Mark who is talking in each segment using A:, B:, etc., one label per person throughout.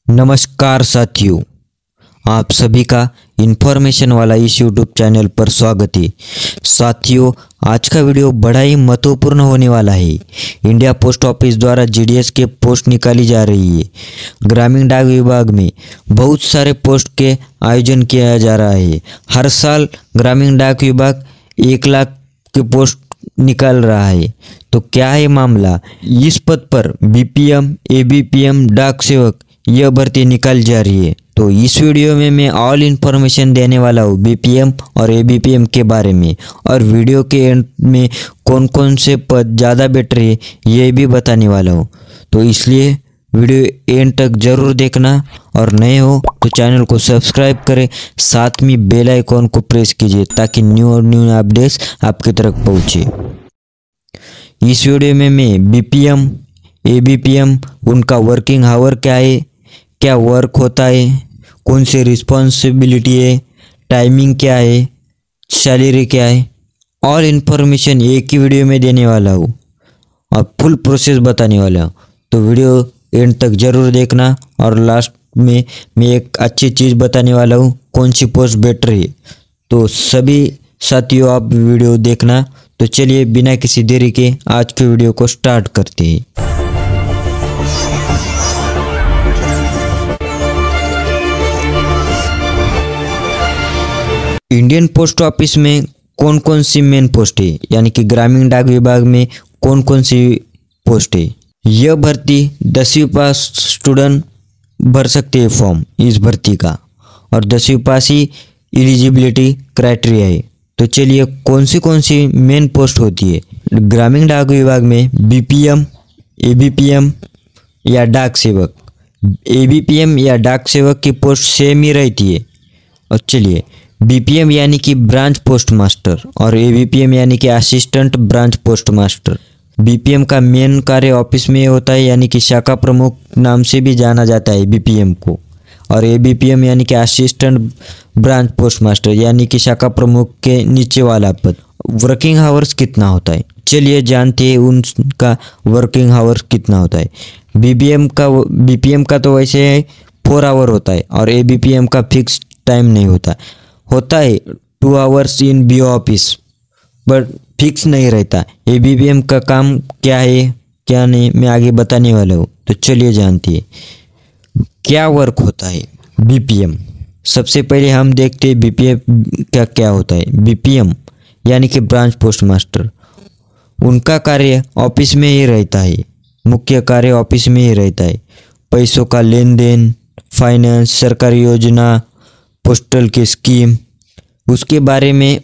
A: नमस्कार साथियों, आप सभी का इन्फॉर्मेशन वाला इस यूट्यूब चैनल पर स्वागत है। साथियों, आज का वीडियो बड़ा ही महत्वपूर्ण होने वाला है। इंडिया पोस्ट ऑफिस द्वारा जीडीएस के पोस्ट निकाली जा रही है। ग्रामीण डाक विभाग में बहुत सारे पोस्ट के आयोजन किया जा रहा है। हर साल ग्रामीण डाक विभाग 1 लाख के पोस्ट निकाल रहा है। तो क्या है मामला? इस पद पर बीपीएम, एबीपीएम, डाक सेवक यह भर्ती निकाल जा रही है। तो इस वीडियो में मैं ऑल इन्फॉर्मेशन देने वाला हूँ बीपीएम और एबीपीएम के बारे में, और वीडियो के एंड में कौन कौन से पद ज़्यादा बेटर है ये भी बताने वाला हूँ। तो इसलिए वीडियो एंड तक ज़रूर देखना, और नए हो तो चैनल को सब्सक्राइब करें, साथ में बेल आइकॉन को प्रेस कीजिए ताकि न्यू अपडेट्स आपकी तरफ पहुँचे। इस वीडियो में मैं बीपीएम, एबीपीएम, उनका वर्किंग आवर क्या है, क्या वर्क होता है, कौन सी रिस्पॉन्सिबिलिटी है, टाइमिंग क्या है, सैलरी क्या है, ऑल इन्फॉर्मेशन एक ही वीडियो में देने वाला हूँ और फुल प्रोसेस बताने वाला हूँ। तो वीडियो एंड तक ज़रूर देखना, और लास्ट में मैं एक अच्छी चीज़ बताने वाला हूँ, कौन सी पोस्ट बेटर है। तो सभी साथियों आप वीडियो देखना। तो चलिए बिना किसी देरी के आज के वीडियो को स्टार्ट करते हैं। इंडियन पोस्ट ऑफिस में कौन कौन सी मेन पोस्ट है, यानी कि ग्रामीण डाक विभाग में कौन कौन सी पोस्ट है। यह भर्ती 10वीं पास स्टूडेंट भर सकते हैं फॉर्म इस भर्ती का, और 10वीं पास ही एलिजिबिलिटी क्राइटेरिया है। तो चलिए कौन सी मेन पोस्ट होती है। ग्रामीण डाक विभाग में बीपीएम, एबीपीएम या डाक सेवक। एबीपीएम या डाक सेवक की पोस्ट सेम ही रहती है। और चलिए बीपीएम यानी कि ब्रांच पोस्ट मास्टर, और एबीपीएम यानी कि assistant branch post master. BPM का मेन कार्य ऑफिस में होता है, यानी कि शाखा प्रमुख नाम से भी जाना जाता है बीपीएम को। और एबीपीएम यानी कि असिस्टेंट ब्रांच पोस्ट मास्टर, यानी कि शाखा प्रमुख के नीचे वाला पद। वर्किंग आवर्स कितना होता है, चलिए जानते हैं उनका वर्किंग आवर्स कितना होता है। बीपीएम का तो वैसे 4 आवर होता है, और एबीपीएम का फिक्स टाइम नहीं होता है 2 hours in BO office, but fix नहीं रहता। एबीपीएम का काम क्या है क्या नहीं मैं आगे बताने वाला हूँ। तो चलिए जानते हैं क्या वर्क होता है बीपीएम। सबसे पहले हम देखते हैं बीपीएम का क्या होता है। बीपीएम यानी कि ब्रांच पोस्ट मास्टर, उनका कार्य ऑफिस में ही रहता है, मुख्य कार्य ऑफिस में ही रहता है। पैसों का लेन देन, फाइनेंस, सरकारी योजना, पोस्टल की स्कीम, उसके बारे में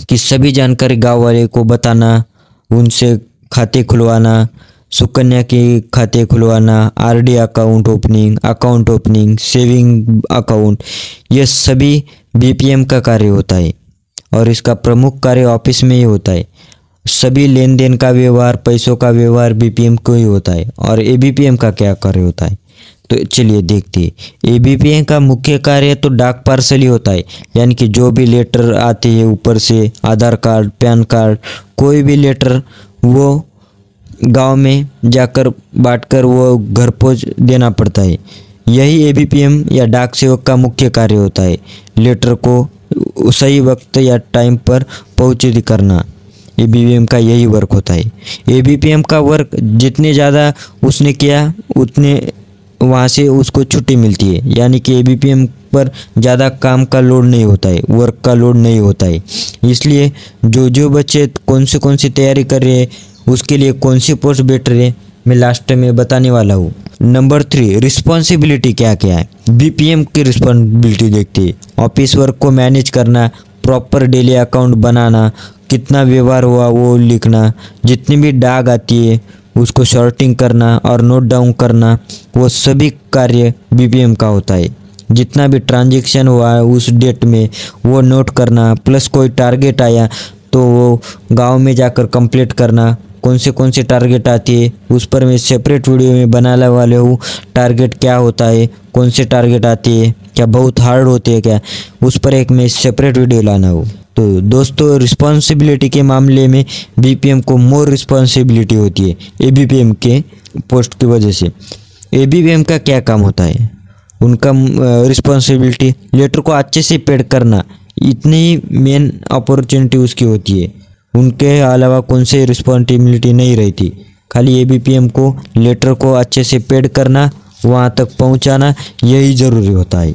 A: की सभी जानकारी गांव वाले को बताना, उनसे खाते खुलवाना, सुकन्या के खाते खुलवाना, RD account opening, saving account, ये सभी बीपीएम का कार्य होता है, और इसका प्रमुख कार्य ऑफिस में ही होता है। सभी लेन देन का व्यवहार, पैसों का व्यवहार बीपीएम को ही होता है। और एबीपीएम का क्या कार्य होता है, तो चलिए देखते हैं। एबीपीएम का मुख्य कार्य तो डाक पार्सल ही होता है, यानी कि जो भी लेटर आते हैं ऊपर से, आधार कार्ड, पैन कार्ड, कोई भी लेटर वो गांव में जाकर बांटकर वो घर पहुंच देना पड़ता है। यही एबीपीएम या डाक सेवक का मुख्य कार्य होता है, लेटर को सही वक्त या टाइम पर पहुंचाती करना। एबीपीएम का यही वर्क होता है। एबीपीएम का वर्क जितने ज़्यादा उसने किया उतने वहाँ से उसको छुट्टी मिलती है, यानी कि एबीपीएम पर ज़्यादा काम का लोड नहीं होता है, वर्क का लोड नहीं होता है। इसलिए जो बच्चे कौन सी तैयारी कर रहे हैं उसके लिए कौन सी पोस्ट बेटर है मैं लास्ट में बताने वाला हूँ। नंबर 3, रिस्पॉन्सिबिलिटी क्या क्या है। बीपीएम की रिस्पॉन्सिबिलिटी देखते हैं। ऑफिस वर्क को मैनेज करना, प्रॉपर डेली अकाउंट बनाना, कितना व्यवहार हुआ वो लिखना, जितनी भी डाक आती है उसको सॉर्टिंग करना और नोट डाउन करना, वो सभी कार्य बीपीएम का होता है। जितना भी ट्रांजैक्शन हुआ है उस डेट में वो नोट करना, प्लस कोई टारगेट आया तो वो गांव में जाकर कंप्लीट करना। कौन से टारगेट आती है उस पर मैं सेपरेट वीडियो में बनाने वाले हूँ। टारगेट क्या होता है, कौन से टारगेट आती है, क्या बहुत हार्ड होती है क्या, उस पर एक मैं सेपरेट वीडियो लाना हूँ। तो दोस्तों रिस्पॉन्सिबिलिटी के मामले में बीपीएम को मोर रिस्पॉन्सिबिलिटी होती है एबीपीएम के पोस्ट की वजह से। एबीपीएम का क्या काम होता है, उनका रिस्पॉन्सिबिलिटी लेटर को अच्छे से पेड करना, इतनी ही मेन अपॉर्चुनिटी उसकी होती है। उनके अलावा कौन से रिस्पॉन्सिबिलिटी नहीं रहती, खाली ABPM को लेटर को अच्छे से पेड करना, वहाँ तक पहुँचाना, यही ज़रूरी होता है।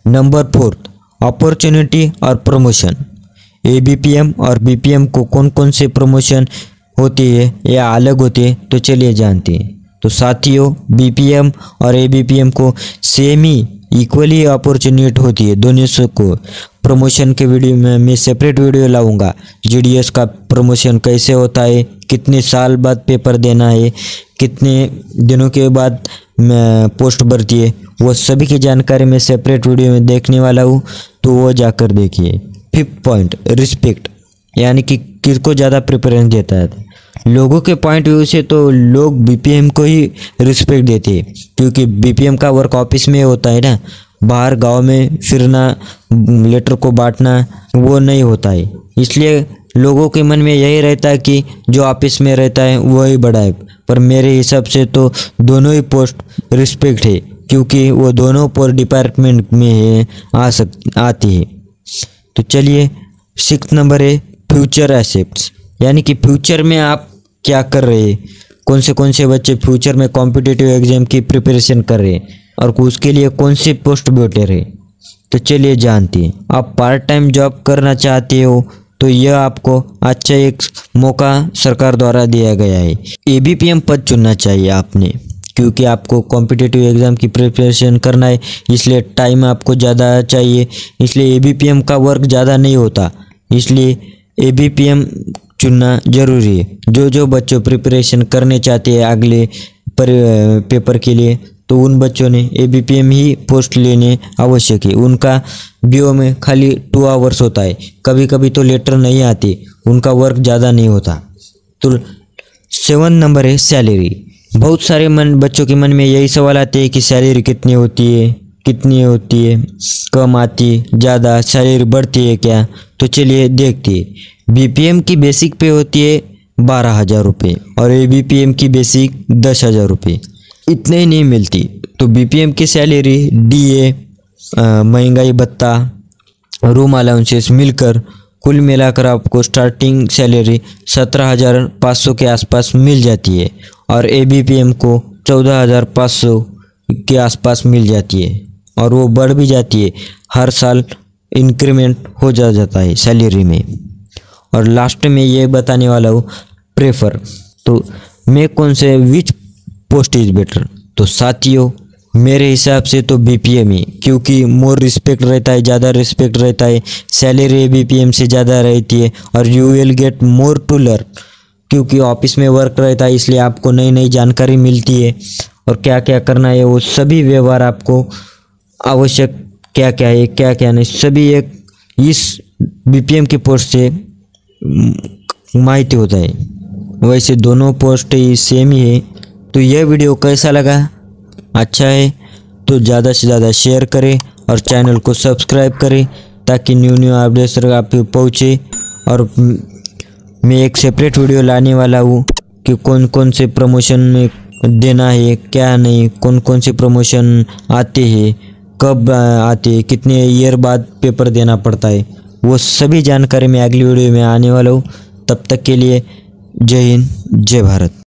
A: नंबर 4, अपॉर्चुनिटी और प्रमोशन। ABPM और BPM को कौन कौन से प्रमोशन होती है या अलग होती है, तो चलिए जानते हैं। तो साथियों, BPM और ABPM को सेम ही इक्वली अपॉर्चुनिटी होती है दोनों से को। प्रमोशन के वीडियो में मैं सेपरेट वीडियो लाऊंगा। GDS का प्रमोशन कैसे होता है, कितने साल बाद पेपर देना है, कितने दिनों के बाद पोस्ट भरती है, वो सभी की जानकारी मैं सेपरेट वीडियो में देखने वाला हूँ, तो वो जाकर देखिए। 5th पॉइंट, रिस्पेक्ट, यानी कि किसको ज़्यादा प्रेफरेंस देता है। लोगों के पॉइंट व्यू से तो लोग BPM को ही रिस्पेक्ट देते हैं, क्योंकि BPM का वर्क ऑफिस में होता है ना, बाहर गांव में फिरना, लेटर को बांटना वो नहीं होता है। इसलिए लोगों के मन में यही रहता है कि जो ऑफिस में रहता है वही बड़ा है। पर मेरे हिसाब से तो दोनों ही पोस्ट रिस्पेक्ट है, क्योंकि वो दोनों पोस्ट डिपार्टमेंट में आती है। तो चलिए 6th नंबर है फ्यूचर एसेट्स, यानी कि फ्यूचर में आप क्या कर रहे हैं, कौन से बच्चे फ्यूचर में कॉम्पिटिटिव एग्जाम की प्रिपरेशन कर रहे हैं और उसके लिए कौन सी पोस्ट बेटर है। तो चलिए जानते हैं। आप पार्ट टाइम जॉब करना चाहते हो तो यह आपको अच्छा एक मौका सरकार द्वारा दिया गया है। ABPM पद चुनना चाहिए आपने, क्योंकि आपको कॉम्पिटिटिव एग्ज़ाम की प्रिपरेशन करना है, इसलिए टाइम आपको ज़्यादा चाहिए। इसलिए ABPM का वर्क ज़्यादा नहीं होता, इसलिए ABPM चुनना ज़रूरी है। जो बच्चों प्रिपरेशन करने चाहते हैं अगले पेपर के लिए, तो उन बच्चों ने ABPM ही पोस्ट लेने आवश्यक है। उनका BO में खाली 2 आवर्स होता है, कभी कभी तो लेटर नहीं आती, उनका वर्क ज़्यादा नहीं होता। तो 7 नंबर है सैलरी। बहुत सारे बच्चों के मन में यही सवाल आते हैं कि सैलरी कितनी होती है, कम आती, ज़्यादा, सैलरी बढ़ती है क्या। तो चलिए देखते हैं। BPM की बेसिक पे होती है 12,000 रुपये और ABPM की बेसिक 10,000 रुपये, इतने ही नहीं मिलती। तो BPM की सैलरी DA, महंगाई भत्ता, रूम अलाउंसेस मिलकर कुल मिलाकर आपको स्टार्टिंग सैलरी 17,500 के आसपास मिल जाती है और ABPM को 14,500 के आसपास मिल जाती है, और वो बढ़ भी जाती है, हर साल इंक्रीमेंट हो जाता है सैलरी में। और लास्ट में ये बताने वाला हूँ प्रेफर, तो मैं कौन से विच पोस्ट इज बेटर। तो साथियों, मेरे हिसाब से तो BPM ही, क्योंकि मोर रिस्पेक्ट रहता है, ज़्यादा रिस्पेक्ट रहता है, सैलरी ABPM से ज़्यादा रहती है, और you will get more to learn, क्योंकि ऑफिस में वर्क रहता है, इसलिए आपको नई नई जानकारी मिलती है और क्या क्या करना है वो सभी व्यवहार आपको आवश्यक क्या क्या है क्या क्या नहीं सभी एक इस BPM की पोस्ट से माहिती होता है। वैसे दोनों पोस्ट ही सेम ही है। तो यह वीडियो कैसा लगा, अच्छा है तो ज़्यादा से ज़्यादा शेयर करें और चैनल को सब्सक्राइब करें, ताकि न्यू अपडेट्स आप तक पहुँचे। और मैं एक सेपरेट वीडियो लाने वाला हूँ कि कौन कौन से प्रमोशन में देना है, क्या नहीं, कौन कौन से प्रमोशन आते हैं, कब आते हैं, कितने ईयर बाद पेपर देना पड़ता है, वो सभी जानकारी मैं अगली वीडियो में आने वाला हूँ। तब तक के लिए जय हिंद, जय भारत।